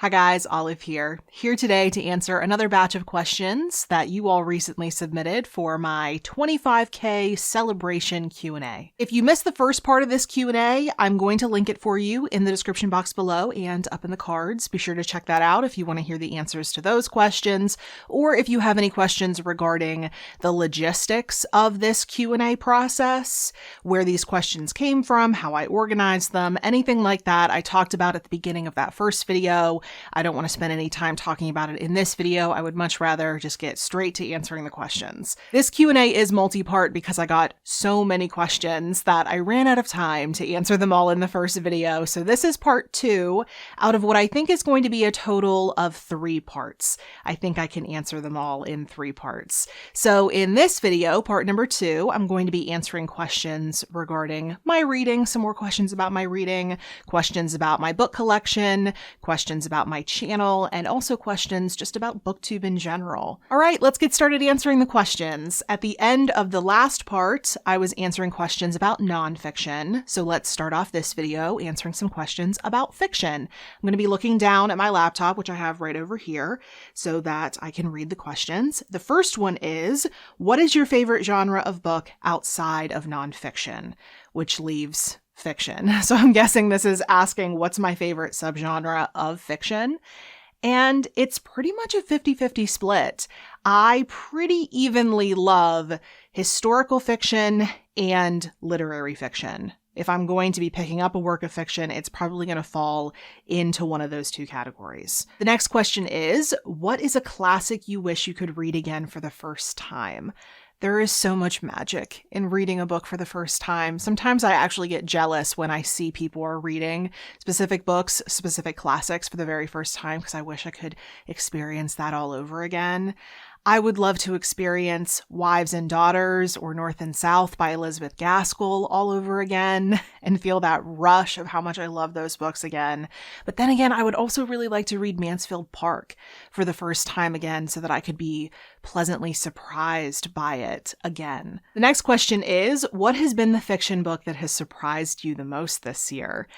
Hi guys, Olive here today to answer another batch of questions that you all recently submitted for my 25K celebration Q&A. If you missed the first part of this Q&A, I'm going to link it for you in the description box below and up in the cards. Be sure to check that out if you want to hear the answers to those questions, or if you have any questions regarding the logistics of this Q&A process, where these questions came from, how I organized them, anything like that I talked about at the beginning of that first video. I don't want to spend any time talking about it in this video. I would much rather just get straight to answering the questions. This Q&A is multi-part because I got so many questions that I ran out of time to answer them all in the first video. So this is part 2 out of what I think is going to be a total of 3 parts. I think I can answer them all in 3 parts. So in this video, part number 2, I'm going to be answering questions regarding my reading, some more questions about my reading, questions about my book collection, questions about my channel, and also questions just about Booktube in general. All right, let's get started answering the questions. At the end of the last part, I was answering questions about nonfiction. So let's start off this video answering some questions about fiction. I'm going to be looking down at my laptop, which I have right over here, so that I can read the questions. The first one is, what is your favorite genre of book outside of nonfiction? Which leaves fiction. So I'm guessing this is asking what's my favorite subgenre of fiction. And it's pretty much a 50-50 split. I pretty evenly love historical fiction and literary fiction. If I'm going to be picking up a work of fiction, it's probably going to fall into one of those 2 categories. The next question is, what is a classic you wish you could read again for the first time? There is so much magic in reading a book for the first time. Sometimes I actually get jealous when I see people are reading specific books, specific classics for the very first time, because I wish I could experience that all over again. I would love to experience Wives and Daughters or North and South by Elizabeth Gaskell all over again and feel that rush of how much I love those books again. But then again, I would also really like to read Mansfield Park for the first time again so that I could be pleasantly surprised by it again. The next question is, what has been the fiction book that has surprised you the most this year?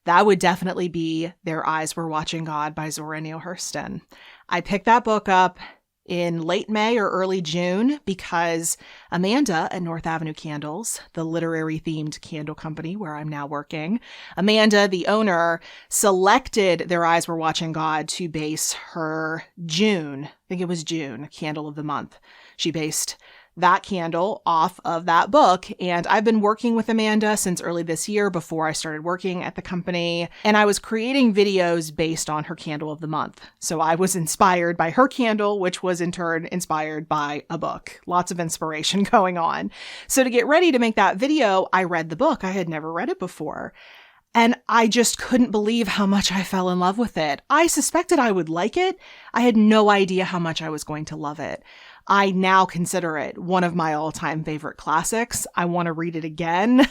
That would definitely be Their Eyes Were Watching God by Zora Neale Hurston. I picked that book up in late May or early June because Amanda at North Avenue Candles, the literary themed candle company where I'm now working, Amanda, the owner, selected Their Eyes Were Watching God to base her June, I think it was June, candle of the month. She based that candle off of that book. And I've been working with Amanda since early this year before I started working at the company. And I was creating videos based on her candle of the month. So I was inspired by her candle, which was in turn inspired by a book. Lots of inspiration going on. So to get ready to make that video, I read the book. I had never read it before. And I just couldn't believe how much I fell in love with it. I suspected I would like it. I had no idea how much I was going to love it. I now consider it one of my all-time favorite classics. I want to read it again.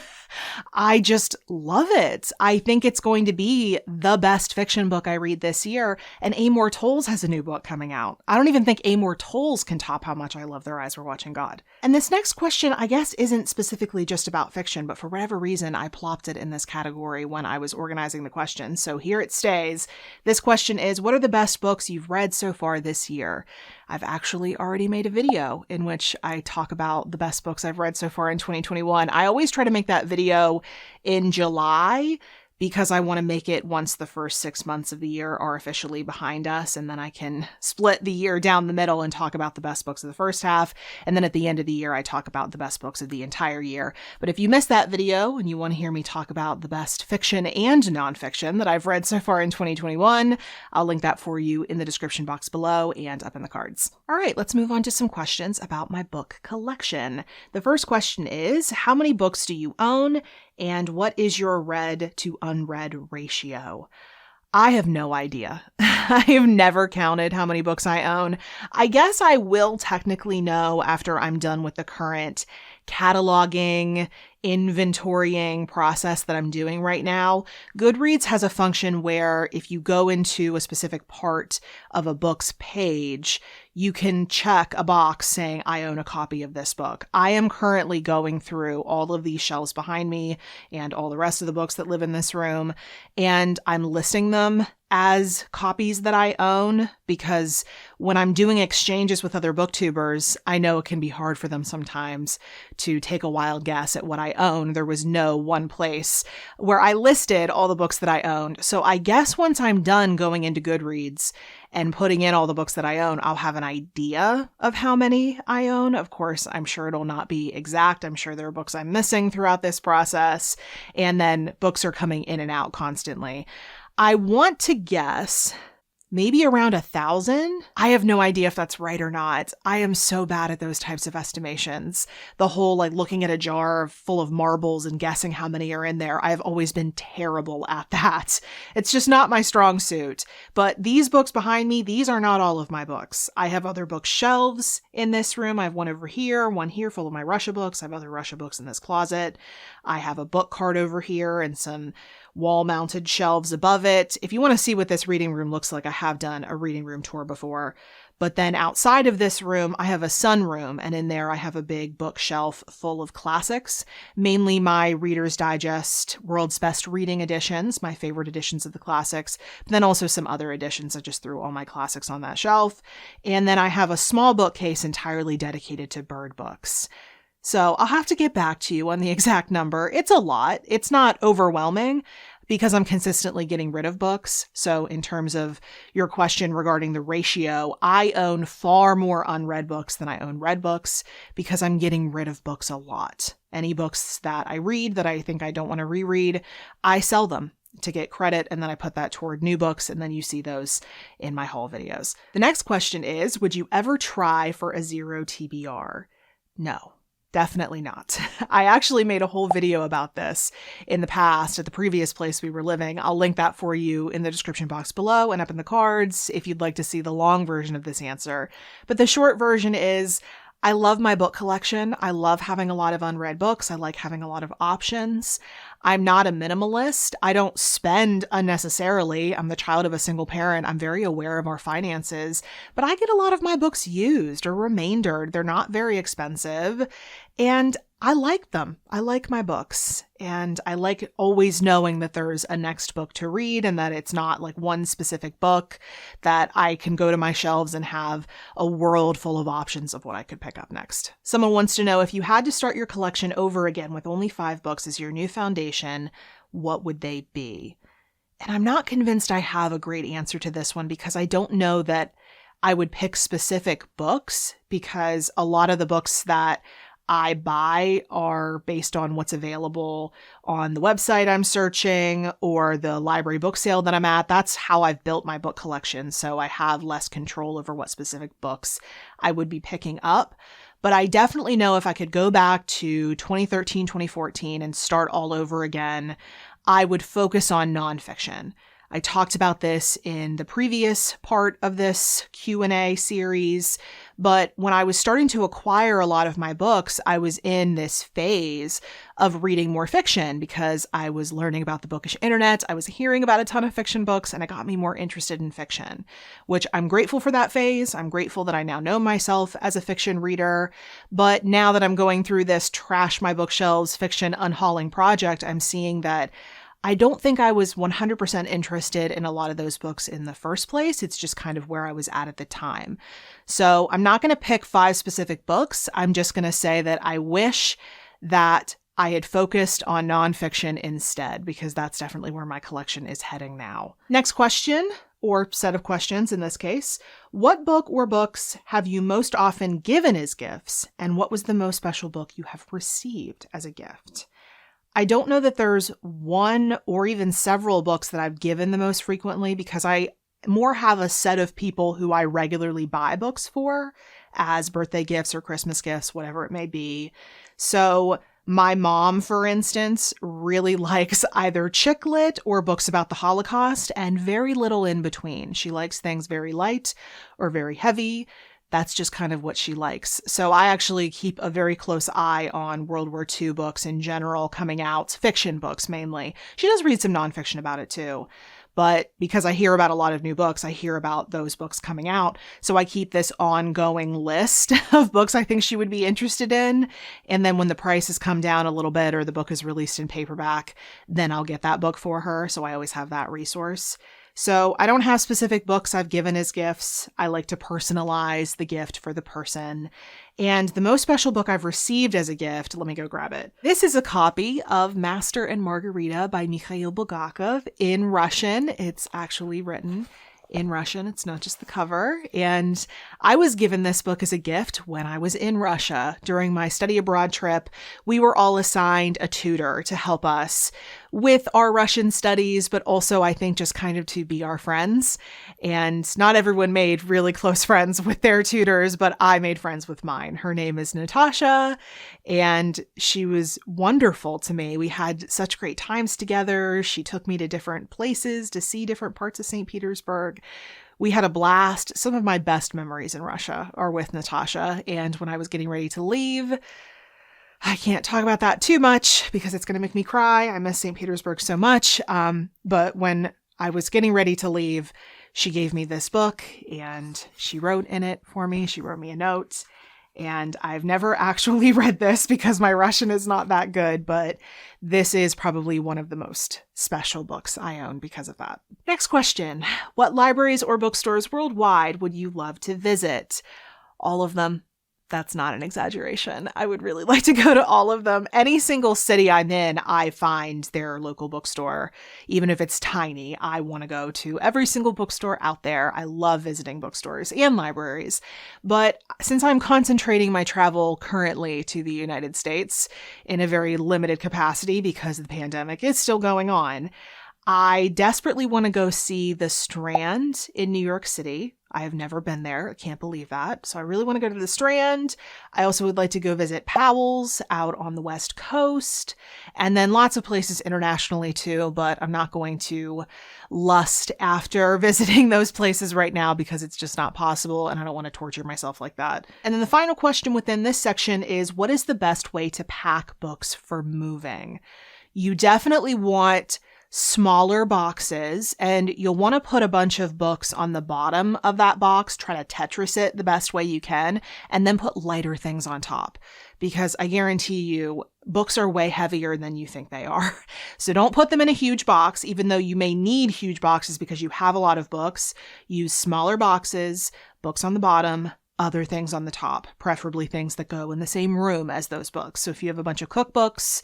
I just love it. I think it's going to be the best fiction book I read this year. And Amor Towles has a new book coming out. I don't even think Amor Towles can top how much I love Their Eyes Were Watching God. And this next question, I guess, isn't specifically just about fiction, but for whatever reason, I plopped it in this category when I was organizing the questions. So here it stays. This question is, what are the best books you've read so far this year? I've actually already made a video in which I talk about the best books I've read so far in 2021. I always try to make that video in July because I want to make it once the first 6 months of the year are officially behind us, and then I can split the year down the middle and talk about the best books of the first half, and then at the end of the year I talk about the best books of the entire year. But if you missed that video and you want to hear me talk about the best fiction and nonfiction that I've read so far in 2021, I'll link that for you in the description box below and up in the cards. All right, let's move on to some questions about my book collection. The first question is, how many books do you own? And what is your read to unread ratio? I have no idea. I have never counted how many books I own. I guess I will technically know after I'm done with the current cataloging, inventorying process that I'm doing right now. Goodreads has a function where if you go into a specific part of a book's page, you can check a box saying, I own a copy of this book. I am currently going through all of these shelves behind me and all the rest of the books that live in this room, and I'm listing them as copies that I own, because when I'm doing exchanges with other booktubers, I know it can be hard for them sometimes to take a wild guess at what I own. There was no one place where I listed all the books that I owned. So I guess once I'm done going into Goodreads and putting in all the books that I own, I'll have an idea of how many I own. Of course, I'm sure it'll not be exact. I'm sure there are books I'm missing throughout this process. And then books are coming in and out constantly. I want to guess maybe around 1,000. I have no idea if that's right or not. I am so bad at those types of estimations. The whole looking at a jar full of marbles and guessing how many are in there. I've always been terrible at that. It's just not my strong suit. But these books behind me, these are not all of my books. I have other bookshelves in this room. I have one over here, one here full of my Russia books. I have other Russia books in this closet. I have a book cart over here and some wall-mounted shelves above it. If you want to see what this reading room looks like, I have done a reading room tour before. But then outside of this room, I have a sunroom, and in there I have a big bookshelf full of classics, mainly my Reader's Digest World's Best Reading editions, my favorite editions of the classics, but then also some other editions. I just threw all my classics on that shelf. And then I have a small bookcase entirely dedicated to bird books. So I'll have to get back to you on the exact number. It's a lot. It's not overwhelming because I'm consistently getting rid of books. So in terms of your question regarding the ratio, I own far more unread books than I own read books because I'm getting rid of books a lot. Any books that I read that I think I don't want to reread, I sell them to get credit, and then I put that toward new books, and then you see those in my haul videos. The next question is, would you ever try for a 0 TBR? No. Definitely not. I actually made a whole video about this in the past at the previous place we were living. I'll link that for you in the description box below and up in the cards if you'd like to see the long version of this answer. But the short version is, I love my book collection. I love having a lot of unread books. I like having a lot of options. I'm not a minimalist. I don't spend unnecessarily. I'm the child of a single parent. I'm very aware of our finances, but I get a lot of my books used or remaindered. They're not very expensive, and I like them. I like my books, and I like always knowing that there's a next book to read and that it's not like one specific book, that I can go to my shelves and have a world full of options of what I could pick up next. Someone wants to know, if you had to start your collection over again with only 5 books as your new foundation, what would they be? And I'm not convinced I have a great answer to this one because I don't know that I would pick specific books, because a lot of the books that I buy are based on what's available on the website I'm searching or the library book sale that I'm at. That's how I've built my book collection, so I have less control over what specific books I would be picking up. But I definitely know if I could go back to 2013, 2014 and start all over again, I would focus on nonfiction. I talked about this in the previous part of this Q&A series, but when I was starting to acquire a lot of my books, I was in this phase of reading more fiction because I was learning about the bookish internet. I was hearing about a ton of fiction books, and it got me more interested in fiction, which I'm grateful for that phase. I'm grateful that I now know myself as a fiction reader. But now that I'm going through this trash my bookshelves fiction unhauling project, I'm seeing that I don't think I was 100% interested in a lot of those books in the first place. It's just kind of where I was at the time. So I'm not going to pick 5 specific books. I'm just going to say that I wish that I had focused on nonfiction instead, because that's definitely where my collection is heading now. Next question, or set of questions in this case. What book or books have you most often given as gifts, and what was the most special book you have received as a gift? I don't know that there's one or even several books that I've given the most frequently, because I more have a set of people who I regularly buy books for as birthday gifts or Christmas gifts, whatever it may be. So my mom, for instance, really likes either chick lit or books about the Holocaust, and very little in between. She likes things very light or very heavy. That's just kind of what she likes. So I actually keep a very close eye on World War II books in general coming out, fiction books mainly. She does read some nonfiction about it too. But because I hear about a lot of new books, I hear about those books coming out. So I keep this ongoing list of books I think she would be interested in. And then when the prices come down a little bit or the book is released in paperback, then I'll get that book for her. So I always have that resource. So I don't have specific books I've given as gifts. I like to personalize the gift for the person. And the most special book I've received as a gift, let me go grab it. This is a copy of Master and Margarita by Mikhail Bulgakov in Russian. It's actually written in Russian. It's not just the cover. And I was given this book as a gift when I was in Russia. During my study abroad trip, we were all assigned a tutor to help us with our Russian studies, but also I think just kind of to be our friends. And not everyone made really close friends with their tutors, but I made friends with mine. Her name is Natasha, and she was wonderful to me. We had such great times together. She took me to different places to see different parts of St. Petersburg. We had a blast. Some of my best memories in Russia are with Natasha. And when I was getting ready to leave, I can't talk about that too much because it's going to make me cry. I miss St. Petersburg so much. But when I was getting ready to leave, she gave me this book and she wrote in it for me. She wrote me a note. And I've never actually read this because my Russian is not that good, but this is probably one of the most special books I own because of that. Next question. What libraries or bookstores worldwide would you love to visit? All of them. That's not an exaggeration. I would really like to go to all of them. Any single city I'm in, I find their local bookstore. Even if it's tiny, I want to go to every single bookstore out there. I love visiting bookstores and libraries. But since I'm concentrating my travel currently to the United States in a very limited capacity because the pandemic is still going on, I desperately want to go see the Strand in New York City. I have never been there. I can't believe that. So I really want to go to the Strand. I also would like to go visit Powell's out on the West Coast, and then lots of places internationally too, but I'm not going to lust after visiting those places right now because it's just not possible and I don't want to torture myself like that. And then the final question within this section is, what is the best way to pack books for moving? You definitely want smaller boxes, and you'll want to put a bunch of books on the bottom of that box, try to Tetris it the best way you can, and then put lighter things on top, because I guarantee you books are way heavier than you think they are. So don't put them in a huge box, even though you may need huge boxes because you have a lot of books. Use smaller boxes, books on the bottom, other things on the top, preferably things that go in the same room as those books. So if you have a bunch of cookbooks,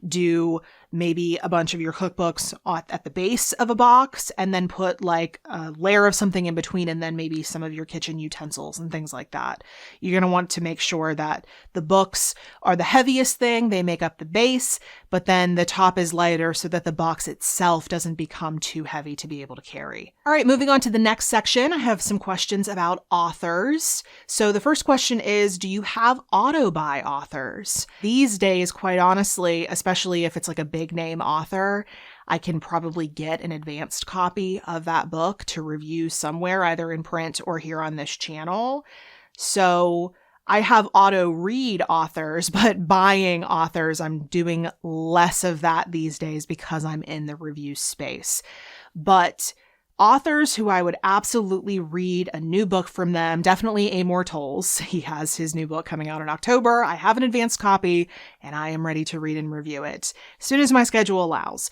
do maybe a bunch of your cookbooks at the base of a box and then put like a layer of something in between and then maybe some of your kitchen utensils and things like that. You're going to want to make sure that the books are the heaviest thing. They make up the base, but then the top is lighter so that the box itself doesn't become too heavy to be able to carry. All right, moving on to the next section, I have some questions about authors. So the first question is, do you have auto-buy authors? These days, quite honestly, especially if it's like a big name author, I can probably get an advanced copy of that book to review somewhere, either in print or here on this channel. So I have auto read authors, but buying authors, I'm doing less of that these days because I'm in the review space. But authors who I would absolutely read a new book from them, definitely Amor Towles. He has his new book coming out in October. I have an advanced copy and I am ready to read and review it as soon as my schedule allows.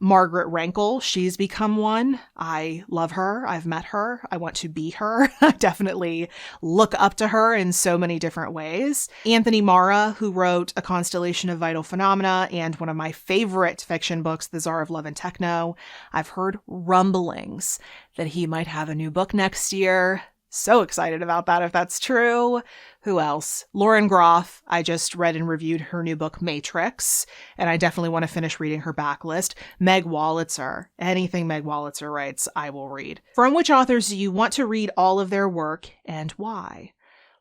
Margaret Rankle, she's become one. I love her. I've met her. I want to be her. I definitely look up to her in so many different ways. Anthony Marra, who wrote A Constellation of Vital Phenomena and one of my favorite fiction books, The Tsar of Love and Techno. I've heard rumblings that he might have a new book next year. So excited about that if that's true. Who else? Lauren Groff. I just read and reviewed her new book, Matrix, and I definitely want to finish reading her backlist. Meg Wolitzer. Anything Meg Wolitzer writes, I will read. From which authors do you want to read all of their work and why?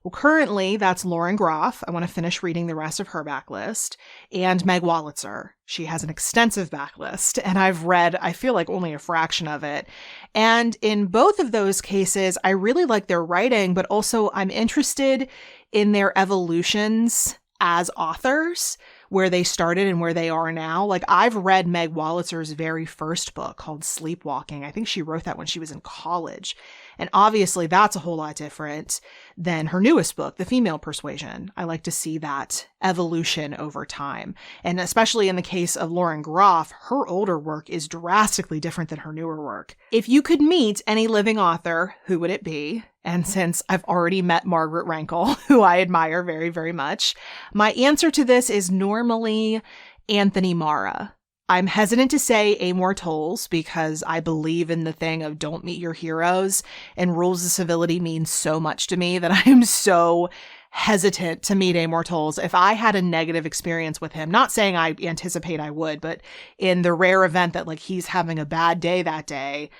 Well, currently, that's Lauren Groff. I want to finish reading the rest of her backlist. And Meg Wolitzer. She has an extensive backlist, and I've read, I feel like, only a fraction of it. And in both of those cases, I really like their writing, but also I'm interested in their evolutions as authors, where they started and where they are now. Like, I've read Meg Wolitzer's very first book called Sleepwalking. I think she wrote that when she was in college. And obviously that's a whole lot different than her newest book, The Female Persuasion. I like to see that evolution over time. And especially in the case of Lauren Groff, her older work is drastically different than her newer work. If you could meet any living author, who would it be? And since I've already met Margaret Rankle, who I admire very, very much, my answer to this is normally Anthony Marra. I'm hesitant to say Amor Towles because I believe in the thing of don't meet your heroes, and rules of civility means so much to me that I'm so hesitant to meet Amor Towles. If I had a negative experience with him, not saying I anticipate I would, but in the rare event that like he's having a bad day that day,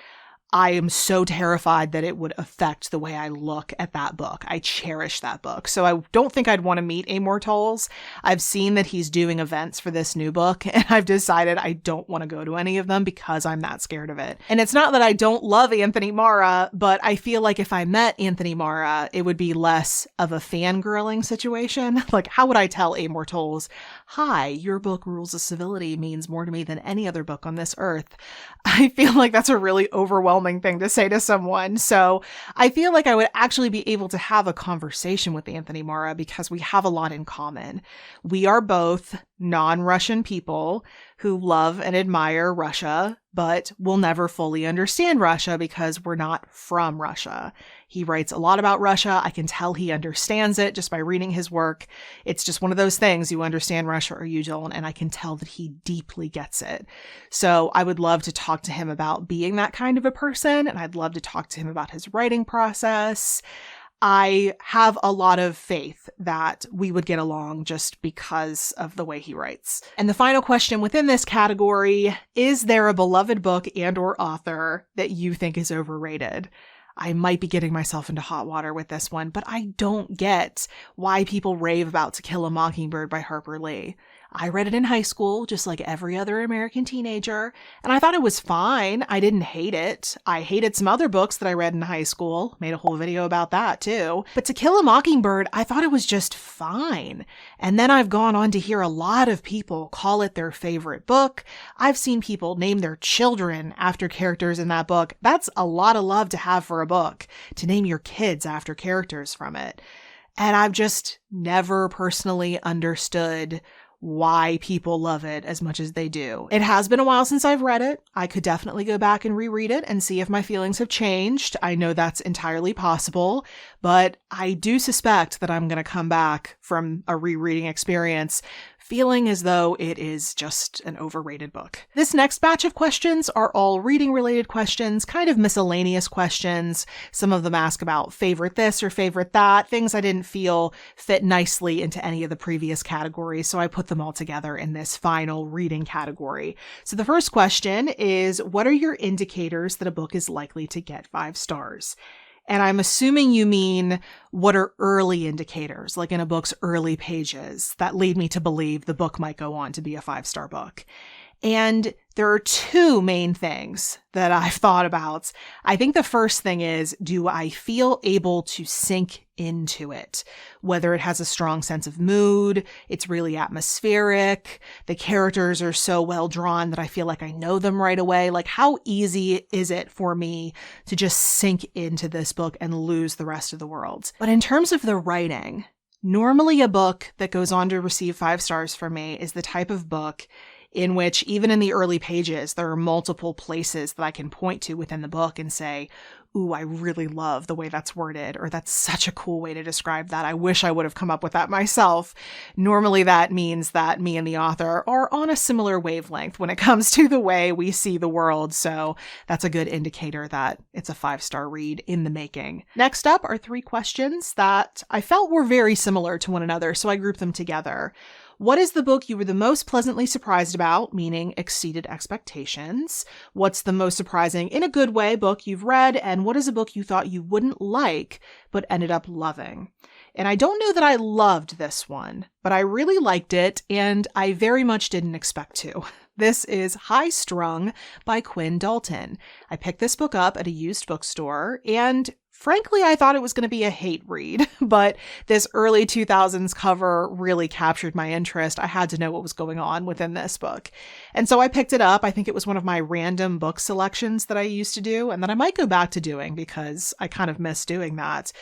I am so terrified that it would affect the way I look at that book. I cherish that book. So I don't think I'd want to meet Amor Towles. I've seen that he's doing events for this new book, and I've decided I don't want to go to any of them because I'm that scared of it. And it's not that I don't love Anthony Marra, but I feel like if I met Anthony Marra, it would be less of a fangirling situation. Like, how would I tell Amor Towles, hi, your book Rules of Civility means more to me than any other book on this earth? I feel like that's a really overwhelming thing to say to someone. So I feel like I would actually be able to have a conversation with Anthony Marra because we have a lot in common. We are both non-Russian people who love and admire Russia, but will never fully understand Russia because we're not from Russia. He writes a lot about Russia. I can tell he understands it just by reading his work. It's just one of those things. You understand Russia or you don't, and I can tell that he deeply gets it. So I would love to talk to him about being that kind of a person, and I'd love to talk to him about his writing process. I have a lot of faith that we would get along just because of the way he writes. And the final question within this category, is there a beloved book and or author that you think is overrated? I might be getting myself into hot water with this one, but I don't get why people rave about To Kill a Mockingbird by Harper Lee. I read it in high school, just like every other American teenager, and I thought it was fine. I didn't hate it. I hated some other books that I read in high school. Made a whole video about that too. But To Kill a Mockingbird, I thought it was just fine. And then I've gone on to hear a lot of people call it their favorite book. I've seen people name their children after characters in that book. That's a lot of love to have for a book, to name your kids after characters from it. And I've just never personally understood why people love it as much as they do. It has been a while since I've read it. I could definitely go back and reread it and see if my feelings have changed. I know that's entirely possible, but I do suspect that I'm going to come back from a rereading experience feeling as though it is just an overrated book. This next batch of questions are all reading-related questions, kind of miscellaneous questions. Some of them ask about favorite this or favorite that, things I didn't feel fit nicely into any of the previous categories, so I put them all together in this final reading category. So the first question is, what are your indicators that a book is likely to get 5 stars? And I'm assuming you mean what are early indicators, like in a book's early pages, that lead me to believe the book might go on to be a 5-star book. And there are 2 main things that I've thought about. I think the first thing is, do I feel able to sink into it? Whether it has a strong sense of mood, it's really atmospheric, the characters are so well drawn that I feel like I know them right away. Like, how easy is it for me to just sink into this book and lose the rest of the world? But in terms of the writing, normally a book that goes on to receive 5 stars from me is the type of book in which, even in the early pages, there are multiple places that I can point to within the book and say, ooh, I really love the way that's worded, or that's such a cool way to describe that. I wish I would have come up with that myself. Normally that means that me and the author are on a similar wavelength when it comes to the way we see the world. So that's a good indicator that it's a 5-star read in the making. Next up are 3 questions that I felt were very similar to one another, so I grouped them together. What is the book you were the most pleasantly surprised about, meaning exceeded expectations? What's the most surprising, in a good way, book you've read? And what is a book you thought you wouldn't like, but ended up loving? And I don't know that I loved this one, but I really liked it, and I very much didn't expect to. This is High Strung by Quinn Dalton. I picked this book up at a used bookstore, and frankly, I thought it was going to be a hate read, but this early 2000s cover really captured my interest. I had to know what was going on within this book. And so I picked it up. I think it was one of my random book selections that I used to do and that I might go back to doing because I kind of miss doing that.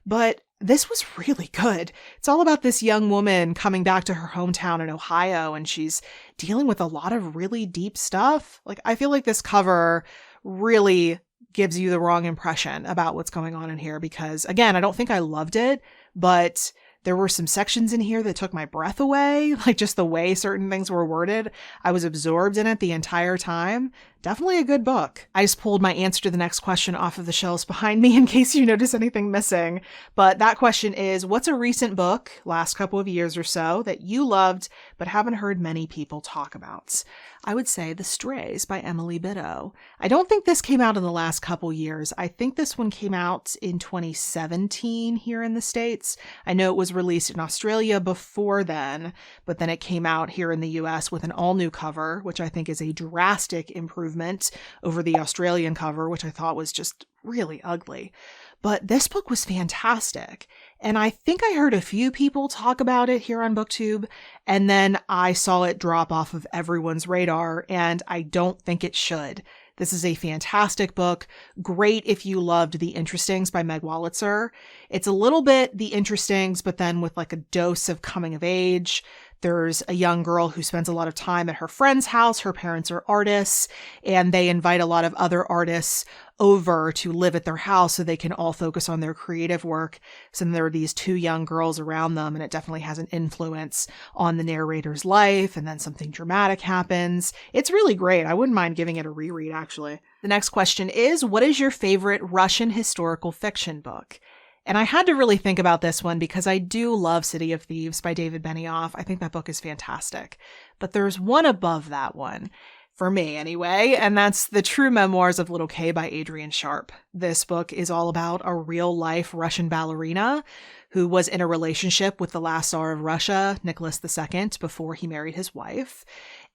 But this was really good. It's all about this young woman coming back to her hometown in Ohio, and she's dealing with a lot of really deep stuff. Like, I feel like this cover really gives you the wrong impression about what's going on in here because, again, I don't think I loved it, but there were some sections in here that took my breath away, like just the way certain things were worded. I was absorbed in it the entire time. Definitely a good book. I just pulled my answer to the next question off of the shelves behind me in case you notice anything missing. But that question is, what's a recent book, last couple of years or so, that you loved but haven't heard many people talk about? I would say The Strays by Emily Biddle. I don't think this came out in the last couple years. I think this one came out in 2017 here in the States. I know it was released in Australia before then, but then it came out here in the US with an all-new cover, which I think is a drastic improvement over the Australian cover, which I thought was just really ugly. But this book was fantastic. And I think I heard a few people talk about it here on Booktube, and then I saw it drop off of everyone's radar, and I don't think it should. This is a fantastic book. Great if you loved The Interestings by Meg Wolitzer. It's a little bit The Interestings, but then with like a dose of coming of age. There's a young girl who spends a lot of time at her friend's house. Her parents are artists, and they invite a lot of other artists over to live at their house so they can all focus on their creative work. So then there are these two young girls around them, and it definitely has an influence on the narrator's life, and then something dramatic happens. It's really great. I wouldn't mind giving it a reread, actually. The next question is, what is your favorite Russian historical fiction book? And I had to really think about this one because I do love City of Thieves by David Benioff. I think that book is fantastic. But there's one above that one, for me anyway, and that's The True Memoirs of Little Kay by Adrian Sharp. This book is all about a real-life Russian ballerina who was in a relationship with the last Tsar of Russia, Nicholas II, before he married his wife.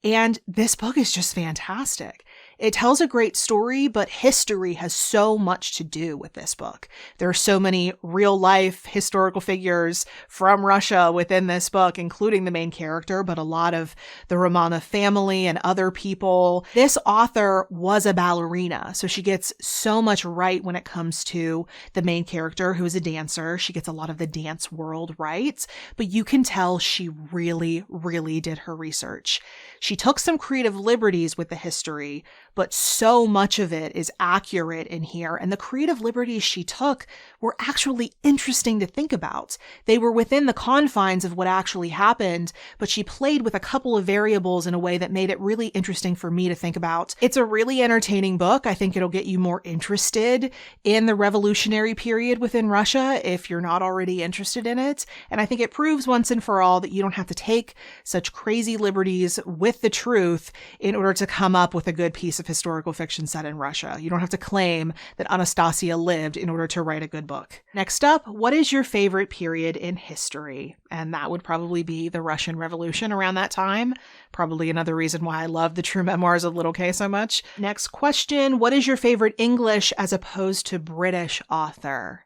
And this book is just fantastic. It tells a great story, but history has so much to do with this book. There are so many real-life historical figures from Russia within this book, including the main character, but a lot of the Romanov family and other people. This author was a ballerina, so she gets so much right when it comes to the main character, who is a dancer. She gets a lot of the dance world right, but you can tell she really, really did her research. She took some creative liberties with the history, but so much of it is accurate in here. And the creative liberties she took were actually interesting to think about. They were within the confines of what actually happened, but she played with a couple of variables in a way that made it really interesting for me to think about. It's a really entertaining book. I think it'll get you more interested in the revolutionary period within Russia if you're not already interested in it. And I think it proves once and for all that you don't have to take such crazy liberties with the truth in order to come up with a good piece of historical fiction set in Russia. You don't have to claim that Anastasia lived in order to write a good book. Next up, what is your favorite period in history? And that would probably be the Russian Revolution around that time. Probably another reason why I love The True Memoirs of Little Kay so much. Next question, what is your favorite English as opposed to British author?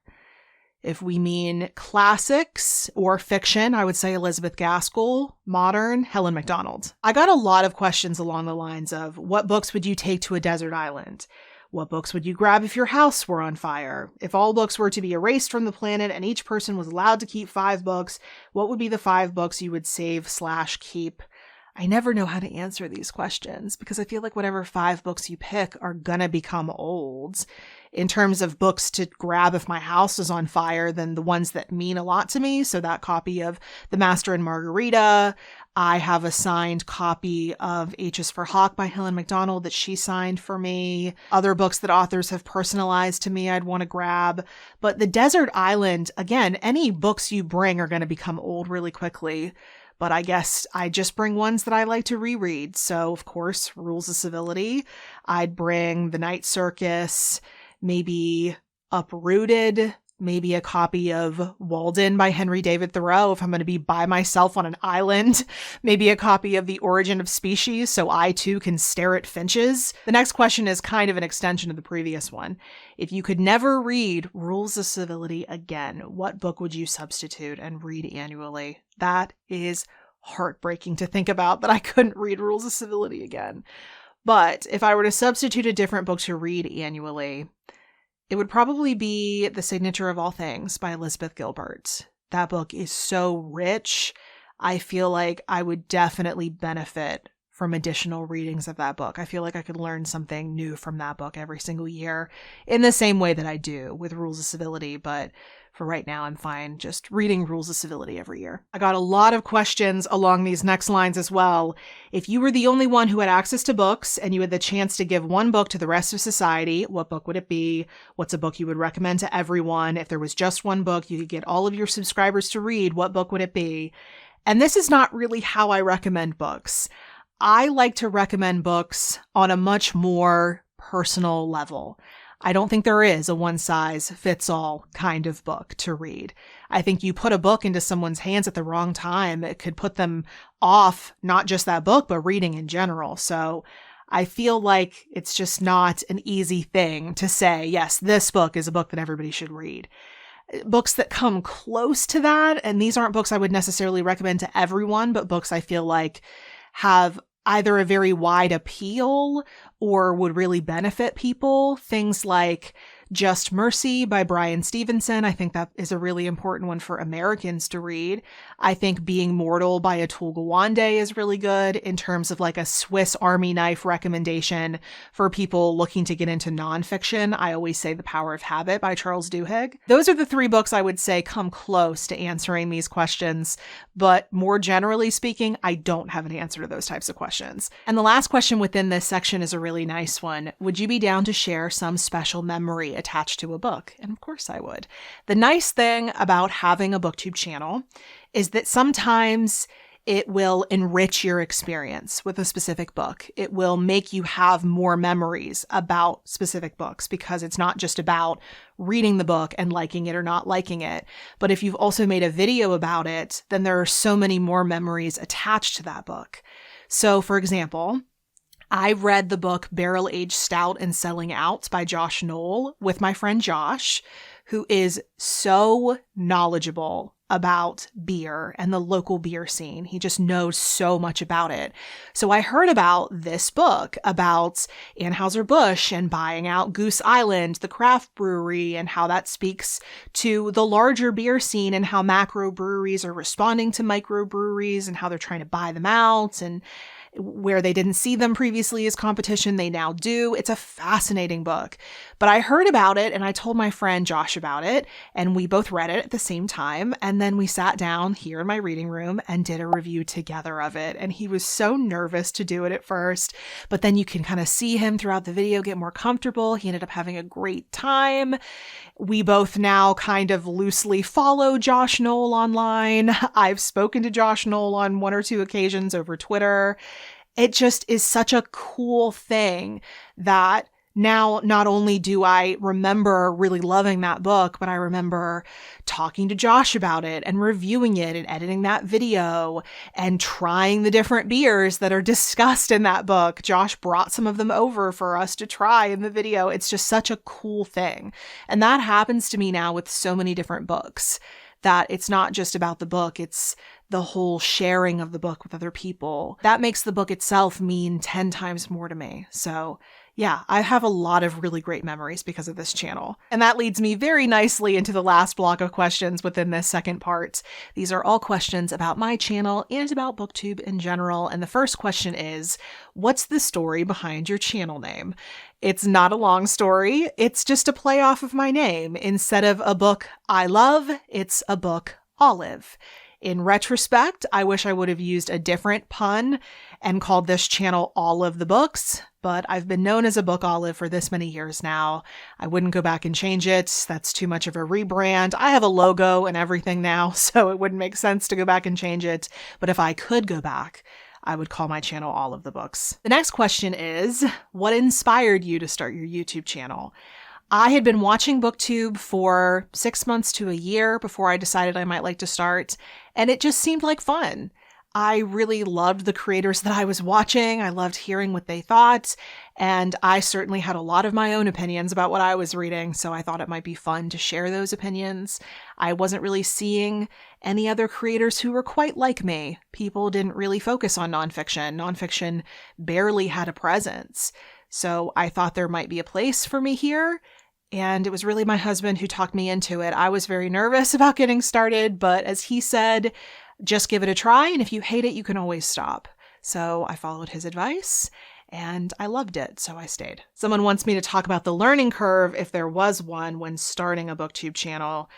If we mean classics or fiction, I would say Elizabeth Gaskell. Modern, Helen Macdonald. I got a lot of questions along the lines of, what books would you take to a desert island? What books would you grab if your house were on fire? If all books were to be erased from the planet and each person was allowed to keep 5 books, what would be the 5 books you would save/keep? I never know how to answer these questions because I feel like whatever 5 books you pick are gonna become old. In terms of books to grab if my house is on fire, then the ones that mean a lot to me. So that copy of The Master and Margarita. I have a signed copy of H is for Hawk by Helen Macdonald that she signed for me. Other books that authors have personalized to me I'd want to grab. But the desert island, again, any books you bring are going to become old really quickly. But I guess I just bring ones that I like to reread. So, of course, Rules of Civility. I'd bring The Night Circus, maybe Uprooted, maybe a copy of Walden by Henry David Thoreau if I'm going to be by myself on an island, maybe a copy of The Origin of Species so I too can stare at finches. The next question is kind of an extension of the previous one. If you could never read Rules of Civility again, what book would you substitute and read annually? That is heartbreaking to think about, that I couldn't read Rules of Civility again. But if I were to substitute a different book to read annually, it would probably be The Signature of All Things by Elizabeth Gilbert. That book is so rich. I feel like I would definitely benefit from additional readings of that book. I feel like I could learn something new from that book every single year in the same way that I do with Rules of Civility, but for right now, I'm fine just reading Rules of Civility every year. I got a lot of questions along these next lines as well. If you were the only one who had access to books and you had the chance to give one book to the rest of society, what book would it be? What's a book you would recommend to everyone? If there was just one book you could get all of your subscribers to read, what book would it be? And this is not really how I recommend books. I like to recommend books on a much more personal level. I don't think there is a one-size-fits-all kind of book to read. I think you put a book into someone's hands at the wrong time, it could put them off not just that book, but reading in general. So I feel like it's just not an easy thing to say, yes, this book is a book that everybody should read. Books that come close to that, and these aren't books I would necessarily recommend to everyone, but books I feel like have either a very wide appeal or would really benefit people. Things like Just Mercy by Bryan Stevenson. I think that is a really important one for Americans to read. I think Being Mortal by Atul Gawande is really good in terms of like a Swiss Army knife recommendation for people looking to get into nonfiction. I always say The Power of Habit by Charles Duhigg. Those are the three books I would say come close to answering these questions, but more generally speaking, I don't have an answer to those types of questions. And the last question within this section is a really nice one. Would you be down to share some special memory attached to a book? And of course I would. The nice thing about having a Booktube channel is that sometimes it will enrich your experience with a specific book. It will make you have more memories about specific books because it's not just about reading the book and liking it or not liking it. But if you've also made a video about it, then there are so many more memories attached to that book. So for example, I read the book Barrel Aged Stout and Selling Out by Josh Knoll with my friend Josh, who is so knowledgeable about beer and the local beer scene. He just knows so much about it. So I heard about this book about Anheuser-Busch and buying out Goose Island, the craft brewery, and how that speaks to the larger beer scene and how macro breweries are responding to micro breweries and how they're trying to buy them out, and where they didn't see them previously as competition, they now do. It's a fascinating book. But I heard about it and I told my friend Josh about it, and we both read it at the same time. And then we sat down here in my reading room and did a review together of it. And he was so nervous to do it at first, but then you can kind of see him throughout the video get more comfortable. He ended up having a great time. We both now kind of loosely follow Josh Knoll online. I've spoken to Josh Knoll on one or two occasions over Twitter. It just is such a cool thing that now not only do I remember really loving that book, but I remember talking to Josh about it and reviewing it and editing that video and trying the different beers that are discussed in that book. Josh brought some of them over for us to try in the video. It's just such a cool thing. And that happens to me now with so many different books, that it's not just about the book, it's the whole sharing of the book with other people. That makes the book itself mean 10 times more to me. So yeah, I have a lot of really great memories because of this channel. And that leads me very nicely into the last block of questions within this second part. These are all questions about my channel and about Booktube in general. And the first question is, what's the story behind your channel name? It's not a long story. It's just a play off of my name. Instead of a book I love, it's a book Olive. In retrospect, I wish I would have used a different pun and called this channel All of the Books, but I've been known as a book olive for this many years now. I wouldn't go back and change it. That's too much of a rebrand. I have a logo and everything now, so it wouldn't make sense to go back and change it. But if I could go back, I would call my channel All of the Books. The next question is, what inspired you to start your YouTube channel? I had been watching Booktube for 6 months to a year before I decided I might like to start, and it just seemed like fun. I really loved the creators that I was watching. I loved hearing what they thought, and I certainly had a lot of my own opinions about what I was reading, so I thought it might be fun to share those opinions. I wasn't really seeing any other creators who were quite like me. People didn't really focus on nonfiction. Nonfiction barely had a presence. So I thought there might be a place for me here. And it was really my husband who talked me into it. I was very nervous about getting started, but as he said, just give it a try. And if you hate it, you can always stop. So I followed his advice and I loved it. So I stayed. Someone wants me to talk about the learning curve, if there was one, when starting a Booktube channel.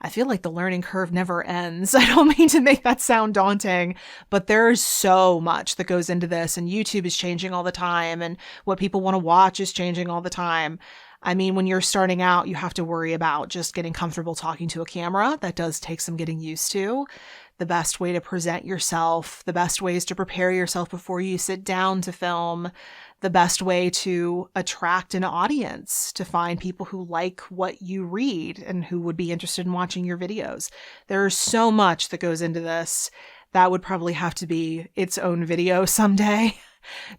I feel like the learning curve never ends. I don't mean to make that sound daunting, but there's so much that goes into this, and YouTube is changing all the time, and what people want to watch is changing all the time. I mean, when you're starting out, you have to worry about just getting comfortable talking to a camera. That does take some getting used to. The best way to present yourself, the best ways to prepare yourself before you sit down to film, the best way to attract an audience, to find people who like what you read and who would be interested in watching your videos. There's so much that goes into this. That would probably have to be its own video someday.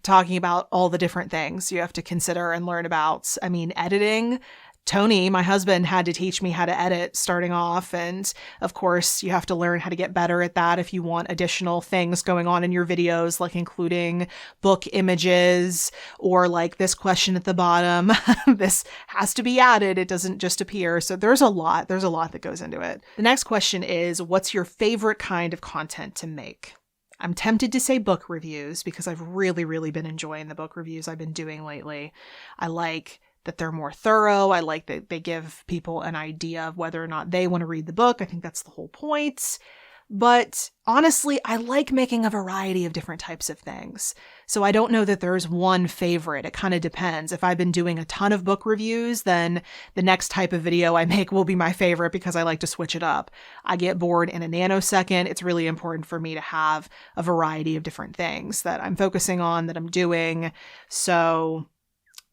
Talking about all the different things you have to consider and learn about. I mean, editing. Tony, my husband, had to teach me how to edit starting off. And of course, you have to learn how to get better at that if you want additional things going on in your videos, like including book images or like this question at the bottom. This has to be added. It doesn't just appear. So there's a lot that goes into it. The next question is, what's your favorite kind of content to make? I'm tempted to say book reviews because I've really been enjoying the book reviews I've been doing lately. I like that they're more thorough. I like that they give people an idea of whether or not they want to read the book. I think that's the whole point. But honestly, I like making a variety of different types of things. So I don't know that there's one favorite. It kind of depends. If I've been doing a ton of book reviews, then the next type of video I make will be my favorite because I like to switch it up. I get bored in a nanosecond. It's really important for me to have a variety of different things that I'm focusing on, that I'm doing. So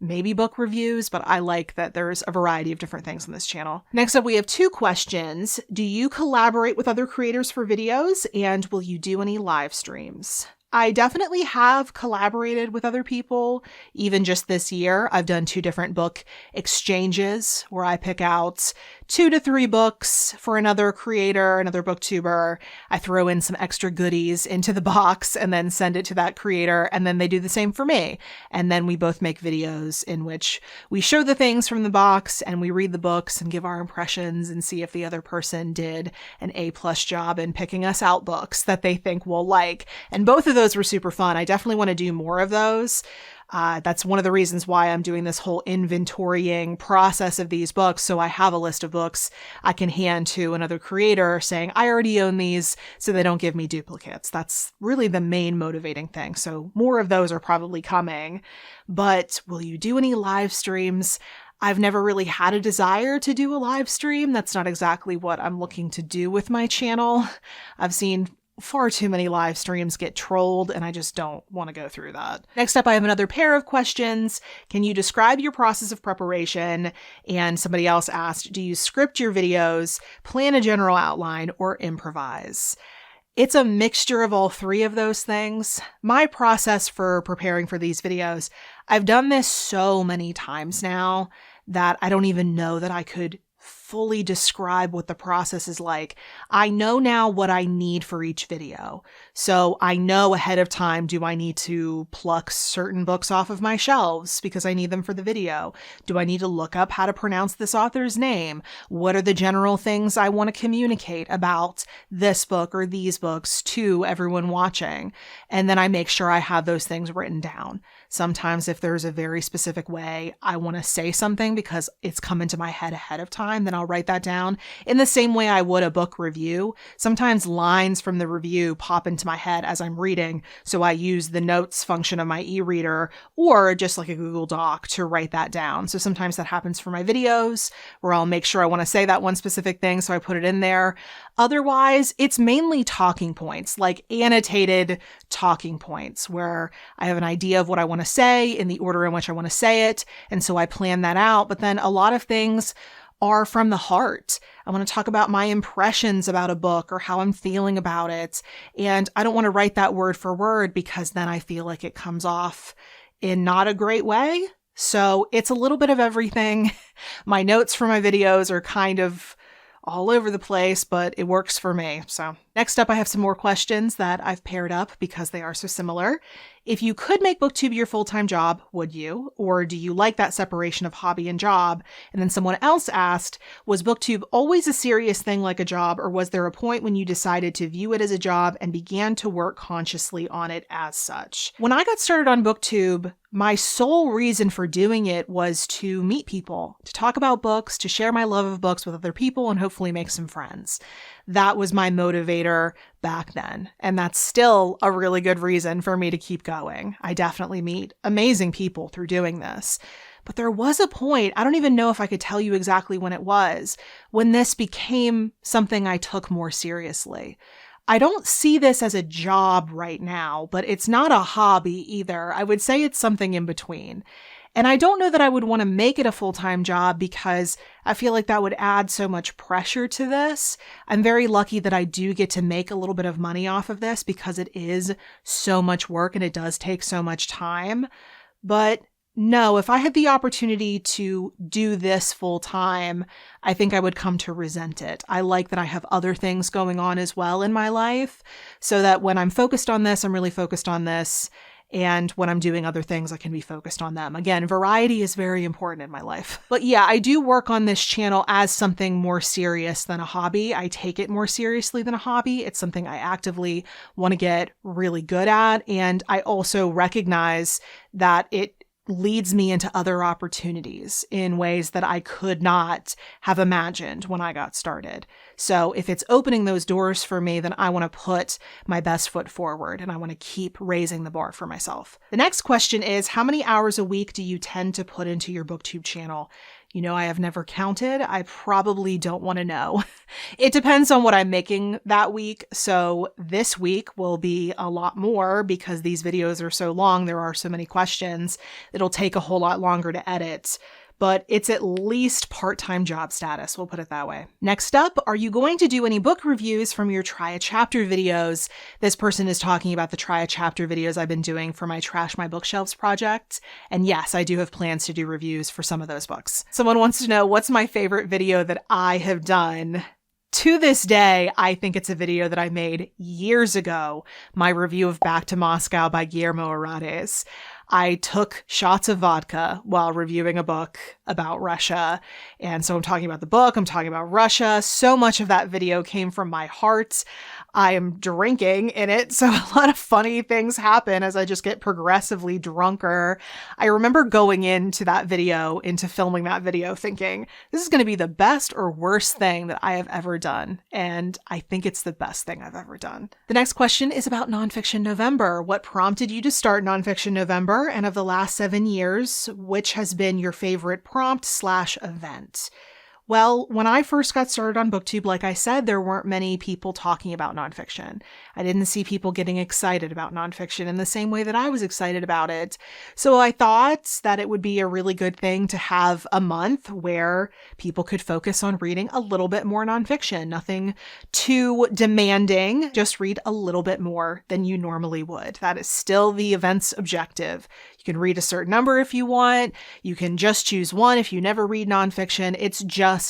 maybe book reviews, but I like that there's a variety of different things on this channel. Next up, we have 2 questions. Do you collaborate with other creators for videos? And will you do any live streams? I definitely have collaborated with other people. Even just this year, I've done 2 different book exchanges where I pick out 2 to 3 books for another creator, another booktuber. I throw in some extra goodies into the box and then send it to that creator, and then they do the same for me. And then we both make videos in which we show the things from the box and we read the books and give our impressions and see if the other person did an A+ job in picking us out books that they think we'll like. And both of those were super fun. I definitely want to do more of those. That's one of the reasons why I'm doing this whole inventorying process of these books. So I have a list of books I can hand to another creator saying, I already own these, so they don't give me duplicates. That's really the main motivating thing. So more of those are probably coming. But will you do any live streams? I've never really had a desire to do a live stream. That's not exactly what I'm looking to do with my channel. I've seen far too many live streams get trolled, and I just don't want to go through that. Next up, I have another pair of questions. Can you describe your process of preparation? And somebody else asked, do you script your videos, plan a general outline, or improvise? It's a mixture of all 3 of those things. My process for preparing for these videos, I've done this so many times now that I don't even know that I could fully describe what the process is like. I know now what I need for each video. So I know ahead of time, do I need to pluck certain books off of my shelves because I need them for the video? Do I need to look up how to pronounce this author's name? What are the general things I want to communicate about this book or these books to everyone watching? And then I make sure I have those things written down. Sometimes if there's a very specific way I want to say something because it's come into my head ahead of time, then I'll write that down in the same way I would a book review. Sometimes lines from the review pop into my head as I'm reading, so I use the notes function of my e-reader or just like a Google Doc to write that down. So sometimes that happens for my videos where I'll make sure I want to say that one specific thing, so I put it in there. Otherwise, it's mainly talking points, like annotated talking points, where I have an idea of what I want to say in the order in which I want to say it. And so I plan that out. But then a lot of things are from the heart. I want to talk about my impressions about a book or how I'm feeling about it. And I don't want to write that word for word because then I feel like it comes off in not a great way. So it's a little bit of everything. My notes for my videos are kind of all over the place, but it works for me. So next up, I have some more questions that I've paired up because they are so similar. If you could make Booktube your full-time job, would you? Or do you like that separation of hobby and job? And then someone else asked, was Booktube always a serious thing like a job, or was there a point when you decided to view it as a job and began to work consciously on it as such? When I got started on Booktube, my sole reason for doing it was to meet people, to talk about books, to share my love of books with other people, and hopefully make some friends. That was my motivator back then. And that's still a really good reason for me to keep going. I definitely meet amazing people through doing this. But there was a point, I don't even know if I could tell you exactly when it was, when this became something I took more seriously. I don't see this as a job right now, but it's not a hobby either. I would say it's something in between. And I don't know that I would want to make it a full-time job because I feel like that would add so much pressure to this. I'm very lucky that I do get to make a little bit of money off of this because it is so much work and it does take so much time. But no, if I had the opportunity to do this full-time, I think I would come to resent it. I like that I have other things going on as well in my life, so that when I'm focused on this, I'm really focused on this. And when I'm doing other things, I can be focused on them. Again, variety is very important in my life. But yeah, I do work on this channel as something more serious than a hobby. I take it more seriously than a hobby. It's something I actively want to get really good at. And I also recognize that it leads me into other opportunities in ways that I could not have imagined when I got started. So if it's opening those doors for me, then I want to put my best foot forward and I want to keep raising the bar for myself. The next question is, how many hours a week do you tend to put into your Booktube channel? You know, I have never counted. I probably don't want to know. It depends on what I'm making that week. So this week will be a lot more because these videos are so long. There are so many questions. It'll take a whole lot longer to edit. But it's at least part-time job status, we'll put it that way. Next up, are you going to do any book reviews from your Try a Chapter videos? This person is talking about the Try a Chapter videos I've been doing for my Trash My Bookshelves project. And yes, I do have plans to do reviews for some of those books. Someone wants to know, what's my favorite video that I have done? To this day, I think it's a video that I made years ago, my review of Back to Moscow by Guillermo Arades. I took shots of vodka while reviewing a book about Russia. And so I'm talking about the book, I'm talking about Russia. So much of that video came from my heart. I am drinking in it, so a lot of funny things happen as I just get progressively drunker. I remember going into filming that video thinking, this is going to be the best or worst thing that I have ever done. And I think it's the best thing I've ever done. The next question is about Nonfiction November. What prompted you to start Nonfiction November? And of the last 7 years, which has been your favorite prompt/event? Well, when I first got started on Booktube, like I said, there weren't many people talking about nonfiction. I didn't see people getting excited about nonfiction in the same way that I was excited about it. So I thought that it would be a really good thing to have a month where people could focus on reading a little bit more nonfiction. Nothing too demanding, just read a little bit more than you normally would. That is still the event's objective. You can read a certain number if you want. You can just choose one if you never read nonfiction. It's just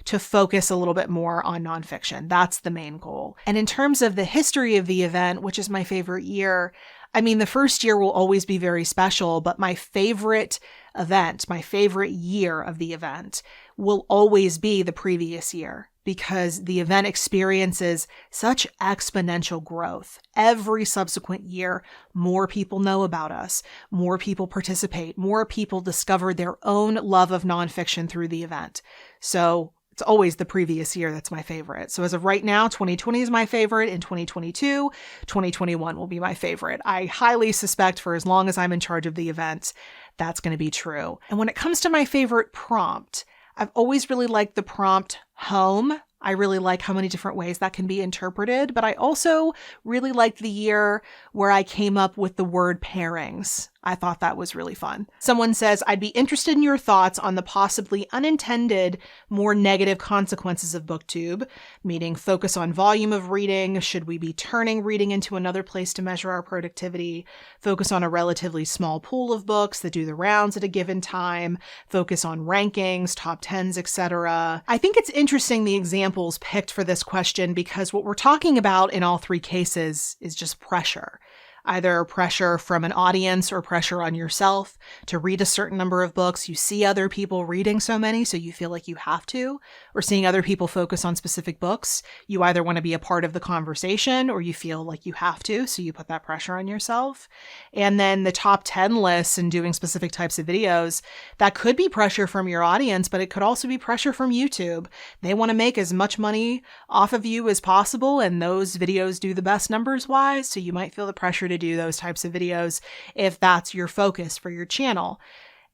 to focus a little bit more on nonfiction. That's the main goal. And in terms of the history of the event, which is my favorite year, I mean, the first year will always be very special, but my favorite event, my favorite year of the event will always be the previous year, because the event experiences such exponential growth. Every subsequent year, more people know about us, more people participate, more people discover their own love of nonfiction through the event. So it's always the previous year that's my favorite. So as of right now, 2020 is my favorite. In 2022, 2021 will be my favorite. I highly suspect for as long as I'm in charge of the event, that's going to be true. And when it comes to my favorite prompt, I've always really liked the prompt home I really like how many different ways that can be interpreted, but I also really liked the year where I came up with the word pairings. I thought that was really fun. Someone says, I'd be interested in your thoughts on the possibly unintended, more negative consequences of Booktube, meaning focus on volume of reading. Should we be turning reading into another place to measure our productivity? Focus on a relatively small pool of books that do the rounds at a given time. Focus on rankings, top 10s, etc. I think it's interesting the examples picked for this question because what we're talking about in all three cases is just pressure. Either pressure from an audience or pressure on yourself to read a certain number of books. You see other people reading so many, so you feel like you have to, or seeing other people focus on specific books. You either want to be a part of the conversation or you feel like you have to, so you put that pressure on yourself. And then the top 10 lists and doing specific types of videos, that could be pressure from your audience, but it could also be pressure from YouTube. They want to make as much money off of you as possible, and those videos do the best numbers-wise, so you might feel the pressure to do those types of videos if that's your focus for your channel.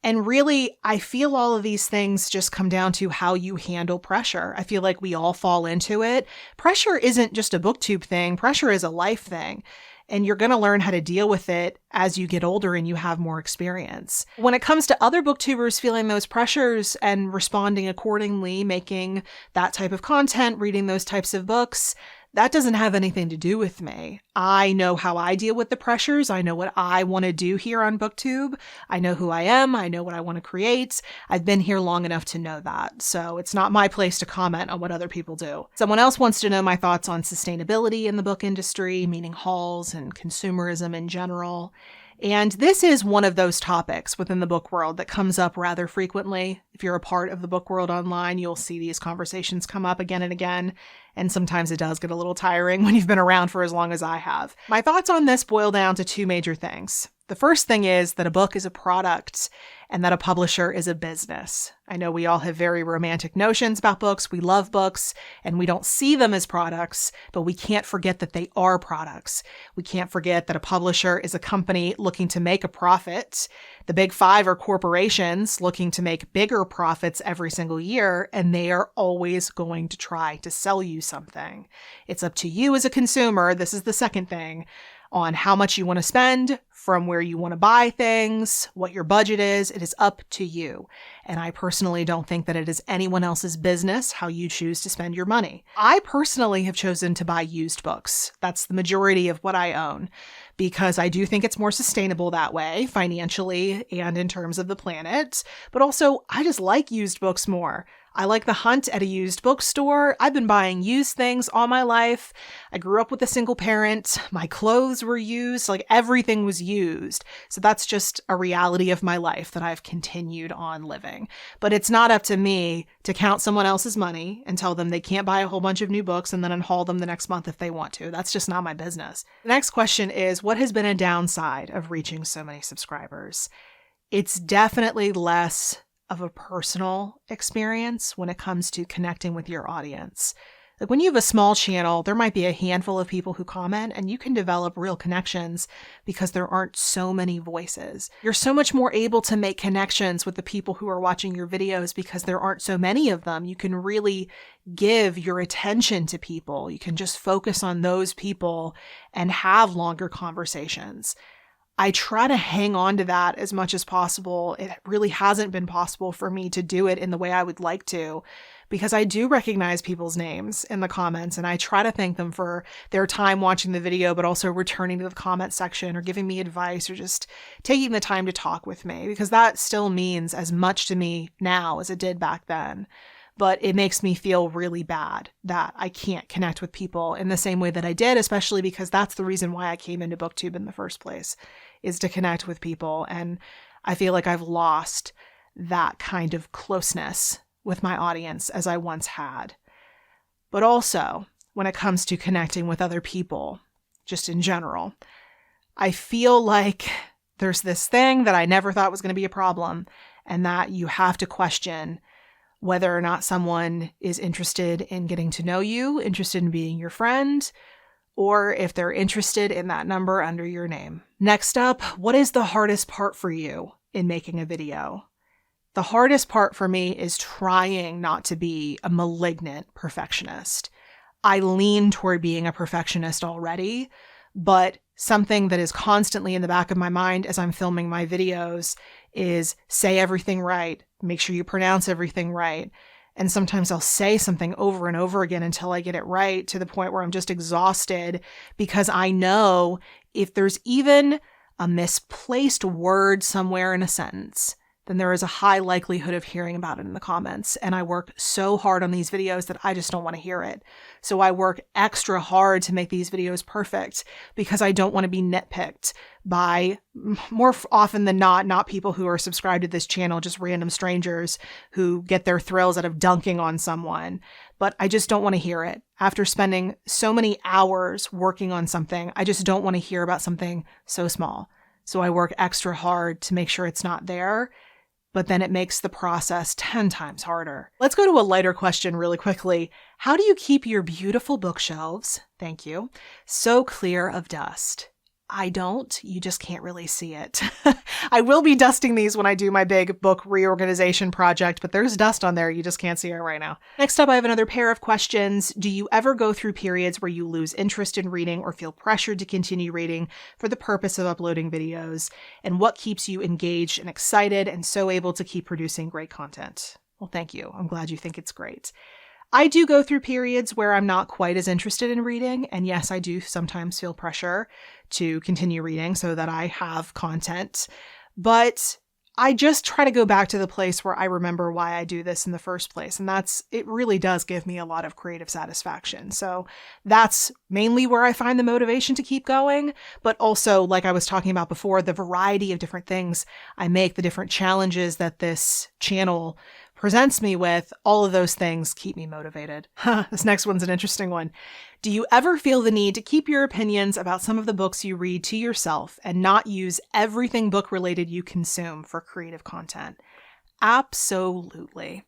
And really, I feel all of these things just come down to how you handle pressure. I feel like we all fall into it. Pressure isn't just a Booktube thing. Pressure is a life thing. And you're going to learn how to deal with it as you get older and you have more experience. When it comes to other booktubers feeling those pressures and responding accordingly, making that type of content, reading those types of books, that doesn't have anything to do with me. I know how I deal with the pressures. I know what I want to do here on Booktube. I know who I am. I know what I want to create. I've been here long enough to know that. So it's not my place to comment on what other people do. Someone else wants to know my thoughts on sustainability in the book industry, meaning hauls and consumerism in general. And this is one of those topics within the book world that comes up rather frequently. If you're a part of the book world online, you'll see these conversations come up again and again. And sometimes it does get a little tiring when you've been around for as long as I have. My thoughts on this boil down to two major things. The first thing is that a book is a product and that a publisher is a business. I know we all have very romantic notions about books. We love books and we don't see them as products, but we can't forget that they are products. We can't forget that a publisher is a company looking to make a profit. The big five are corporations looking to make bigger profits every single year, and they are always going to try to sell you something. It's up to you as a consumer, this is the second thing, on how much you want to spend, from where you want to buy things, what your budget is. It is up to you. And I personally don't think that it is anyone else's business how you choose to spend your money. I personally have chosen to buy used books. That's the majority of what I own, because I do think it's more sustainable that way, financially and in terms of the planet. But also, I just like used books more. I like the hunt at a used bookstore. I've been buying used things all my life. I grew up with a single parent. My clothes were used. Like everything was used. So that's just a reality of my life that I've continued on living. But it's not up to me to count someone else's money and tell them they can't buy a whole bunch of new books and then unhaul them the next month if they want to. That's just not my business. The next question is, what has been a downside of reaching so many subscribers? It's definitely less of a personal experience when it comes to connecting with your audience. Like when you have a small channel, there might be a handful of people who comment and you can develop real connections because there aren't so many voices. You're so much more able to make connections with the people who are watching your videos because there aren't so many of them. You can really give your attention to people. You can just focus on those people and have longer conversations. I try to hang on to that as much as possible. It really hasn't been possible for me to do it in the way I would like to, because I do recognize people's names in the comments and I try to thank them for their time watching the video, but also returning to the comment section or giving me advice or just taking the time to talk with me, because that still means as much to me now as it did back then. But it makes me feel really bad that I can't connect with people in the same way that I did, especially because that's the reason why I came into Booktube in the first place, is to connect with people. And I feel like I've lost that kind of closeness with my audience as I once had. But also, when it comes to connecting with other people, just in general, I feel like there's this thing that I never thought was going to be a problem, and that you have to question whether or not someone is interested in getting to know you, interested in being your friend, or if they're interested in that number under your name. Next up, what is the hardest part for you in making a video? The hardest part for me is trying not to be a malignant perfectionist. I lean toward being a perfectionist already, but something that is constantly in the back of my mind as I'm filming my videos is say everything right, make sure you pronounce everything right. And sometimes I'll say something over and over again until I get it right, to the point where I'm just exhausted, because I know if there's even a misplaced word somewhere in a sentence, then there is a high likelihood of hearing about it in the comments. And I work so hard on these videos that I just don't want to hear it. So I work extra hard to make these videos perfect, because I don't want to be nitpicked by, more often than not people who are subscribed to this channel, just random strangers who get their thrills out of dunking on someone. But I just don't want to hear it. After spending so many hours working on something, I just don't want to hear about something so small. So I work extra hard to make sure it's not there. But then it makes the process 10 times harder. Let's go to a lighter question really quickly. How do you keep your beautiful bookshelves, thank you, so clear of dust? I don't. You just can't really see it. I will be dusting these when I do my big book reorganization project, but there's dust on there. You just can't see it right now. Next up, I have another pair of questions. Do you ever go through periods where you lose interest in reading or feel pressured to continue reading for the purpose of uploading videos? And what keeps you engaged and excited and so able to keep producing great content? Well, thank you. I'm glad you think it's great. I do go through periods where I'm not quite as interested in reading. And yes, I do sometimes feel pressure to continue reading so that I have content. But I just try to go back to the place where I remember why I do this in the first place. And it really does give me a lot of creative satisfaction. So that's mainly where I find the motivation to keep going. But also, like I was talking about before, the variety of different things I make, the different challenges that this channel presents me with, all of those things keep me motivated. This next one's an interesting one. Do you ever feel the need to keep your opinions about some of the books you read to yourself and not use everything book related you consume for creative content? Absolutely.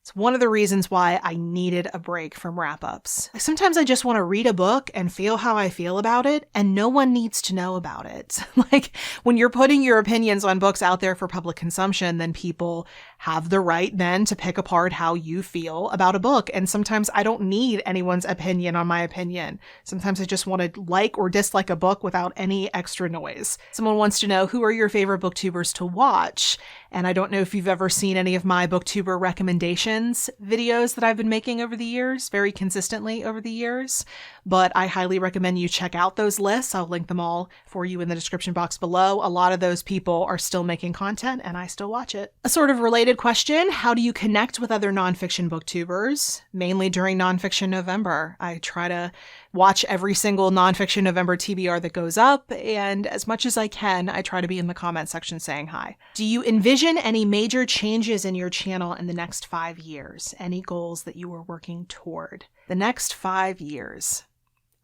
It's one of the reasons why I needed a break from wrap-ups. Sometimes I just want to read a book and feel how I feel about it, and no one needs to know about it. Like, when you're putting your opinions on books out there for public consumption, then people have the right then to pick apart how you feel about a book. And sometimes I don't need anyone's opinion on my opinion. Sometimes I just want to like or dislike a book without any extra noise. Someone wants to know, who are your favorite booktubers to watch? And I don't know if you've ever seen any of my booktuber recommendations videos that I've been making over the years, very consistently over the years, but I highly recommend you check out those lists. I'll link them all for you in the description box below. A lot of those people are still making content and I still watch it. A sort of related question, how do you connect with other nonfiction booktubers? Mainly during Nonfiction November. I try to watch every single Nonfiction November TBR that goes up, and as much as I can, I try to be in the comment section saying hi. Do you envision any major changes in your channel in the next 5 years? Any goals that you are working toward? The next 5 years.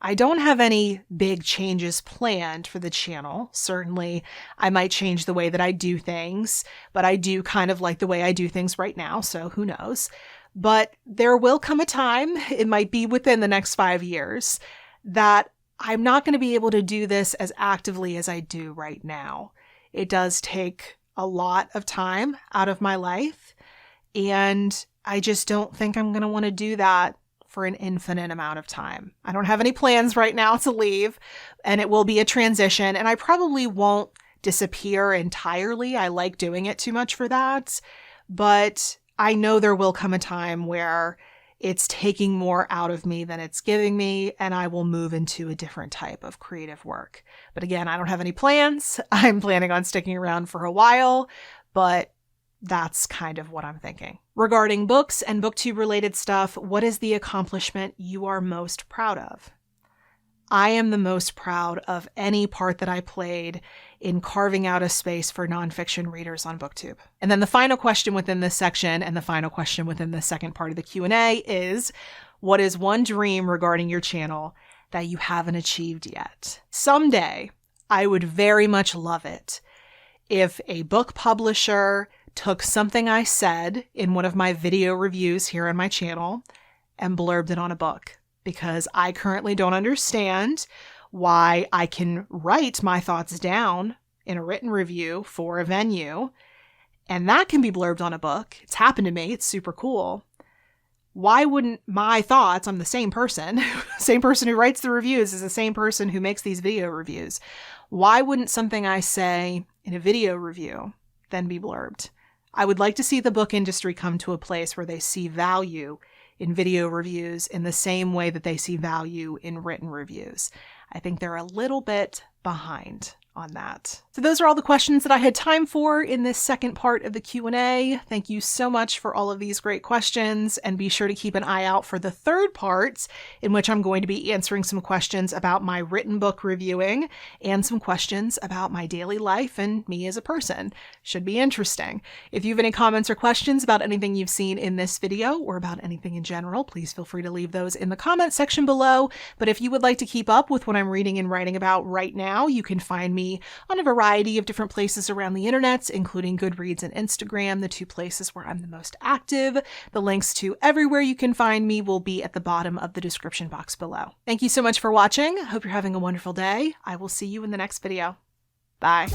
I don't have any big changes planned for the channel. Certainly, I might change the way that I do things, but I do kind of like the way I do things right now, so who knows? But there will come a time, it might be within the next 5 years, that I'm not going to be able to do this as actively as I do right now. It does take a lot of time out of my life, and I just don't think I'm going to want to do that for an infinite amount of time. I don't have any plans right now to leave, and it will be a transition, and I probably won't disappear entirely. I like doing it too much for that, but I know there will come a time where it's taking more out of me than it's giving me, and I will move into a different type of creative work. But again, I don't have any plans. I'm planning on sticking around for a while, but that's kind of what I'm thinking. Regarding books and booktube related stuff, what is the accomplishment you are most proud of? I am the most proud of any part that I played in carving out a space for nonfiction readers on Booktube. And then the final question within this section and the final question within the second part of the Q&A is, what is one dream regarding your channel that you haven't achieved yet? Someday, I would very much love it if a book publisher took something I said in one of my video reviews here on my channel and blurbed it on a book, because I currently don't understand why I can write my thoughts down in a written review for a venue and that can be blurbed on a book. It's happened to me. It's super cool. Why wouldn't my thoughts, I'm the same person, same person who writes the reviews is the same person who makes these video reviews. Why wouldn't something I say in a video review then be blurbed? I would like to see the book industry come to a place where they see value in video reviews in the same way that they see value in written reviews. I think they're a little bit behind on that. So those are all the questions that I had time for in this second part of the Q&A. Thank you so much for all of these great questions, and be sure to keep an eye out for the third part, in which I'm going to be answering some questions about my written book reviewing and some questions about my daily life and me as a person. Should be interesting. If you have any comments or questions about anything you've seen in this video or about anything in general, please feel free to leave those in the comment section below. But if you would like to keep up with what I'm reading and writing about right now, you can find me on a variety of different places around the internet, including Goodreads and Instagram, the two places where I'm the most active. The links to everywhere you can find me will be at the bottom of the description box below. Thank you so much for watching. I hope you're having a wonderful day. I will see you in the next video. Bye.